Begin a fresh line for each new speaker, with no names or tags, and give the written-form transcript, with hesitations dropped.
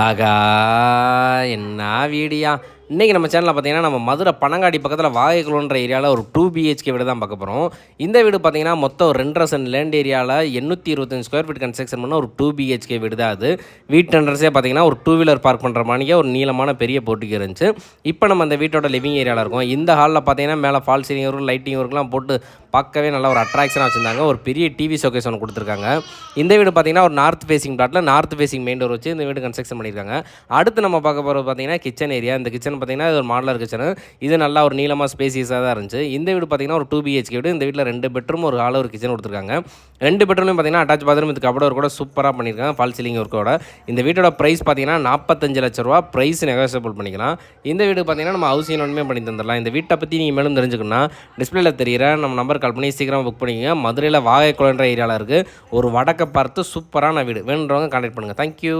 ஆகா! என்ன வீடியா! இன்றைக்கி நம்ம சேனலில் பார்த்தீங்கன்னா, நம்ம மதுரை பனங்காடி பக்கத்தில் வாகைக்குளம்ன்ற ஏரியாவில் ஒரு 2 பிஹெச்கே வீடு தான் பார்க்க போகிறோம். இந்த வீடு பார்த்தீங்கன்னா, மொத்தம் 2 1/2 சென்ட் லேண்ட் ஏரியாவில் 825 ஸ்கொயர் ஃபீட் கன்ஸ்ட்ரக்ஷன் பண்ண ஒரு 2 பிஹெச்கே வீடு தான் அது. வீட்டு என்ட்ரன்ஸே பார்த்தீங்கன்னா, ஒரு 2 வீலர் பார்க் பண்ணுற மாணிக்க ஒரு நீளமான பெரிய போர்ட்டிகோ இருந்துச்சு. இப்போ நம்ம அந்த வீட்டோட லிவிங் ஏரியாவில் இருக்கோம். இந்த ஹாலில் பார்த்தீங்கன்னா, மேலே ஃபால் சீலிங் ஒர்க், லைட்டிங் ஒர்க்லாம் போட்டு பார்க்கவே நல்ல ஒரு அட்ராக்ஷனாக வச்சுருந்தாங்க. ஒரு பெரிய டிவி ஷோகேஸ் ஒன்று கொடுத்துருக்காங்க. இந்த வீடு பார்த்தீங்கன்னா, ஒரு நார்த் ஃபேசிங் பிளாட்டில் நார்த் ஃபேசிங் மெயின் டோர் வச்சு இந்த வீடு கன்ஸ்ட்ரக்ஷன் பண்ணியிருக்காங்க. அடுத்து நம்ம பார்க்க போகிறது பார்த்தீங்கன்னா, கிச்சன் ஏரியா. இந்த கிச்சன் பார்த்தீங்கன்னா, இது ஒரு மாடலர் கிச்சனு. இது நல்லா ஒரு நீளமாக ஸ்பேசியஸாக தான் இருந்துச்சு. இந்த வீடு பார்த்தீங்கன்னா, ஒரு 2 பிஹெச்கே வீடு. இந்த வீட்டில் 2 பெட்ரூம், ஒரு ஹால், ஒரு கிச்சன் கொடுத்துருக்காங்க. 2 பெட்ரூம்லையும் பார்த்தீங்கன்னா, அட்டாச் பாத்ரூம் வித் கபோர்ட் கூட சூப்பராக பண்ணியிருக்காங்க. ஃபால் சீலிங் ஒர்க்கோட. இந்த வீட்டோட ப்ரைஸ் பார்த்தீங்கன்னா 45 லட்ச ரூபா. ப்ரைஸ் நெகோசியபிள் பண்ணிக்கலாம். இந்த வீடு பார்த்தீங்கன்னா, நம்ம ஹவுசிங் லோனுமே பண்ணி தந்துடலாம். இந்த வீட்டை பற்றி நீங்கள் மேலும் தெரிஞ்சுக்கணும்னா, டிஸ்பிளேல தெரியிற நம்ம நம்பர் கால் பண்ணி சீக்கிரம் புக் பண்ணிக்கோங்க. மதுரையில் வாகைக்குளம்ன்ற ஏரியாவில் இருக்குது. ஒரு வடக்கை பார்த்து சூப்பரான வீடு வேணுன்றவங்க கான்டாக்ட் பண்ணுங்கள். தேங்க்யூ.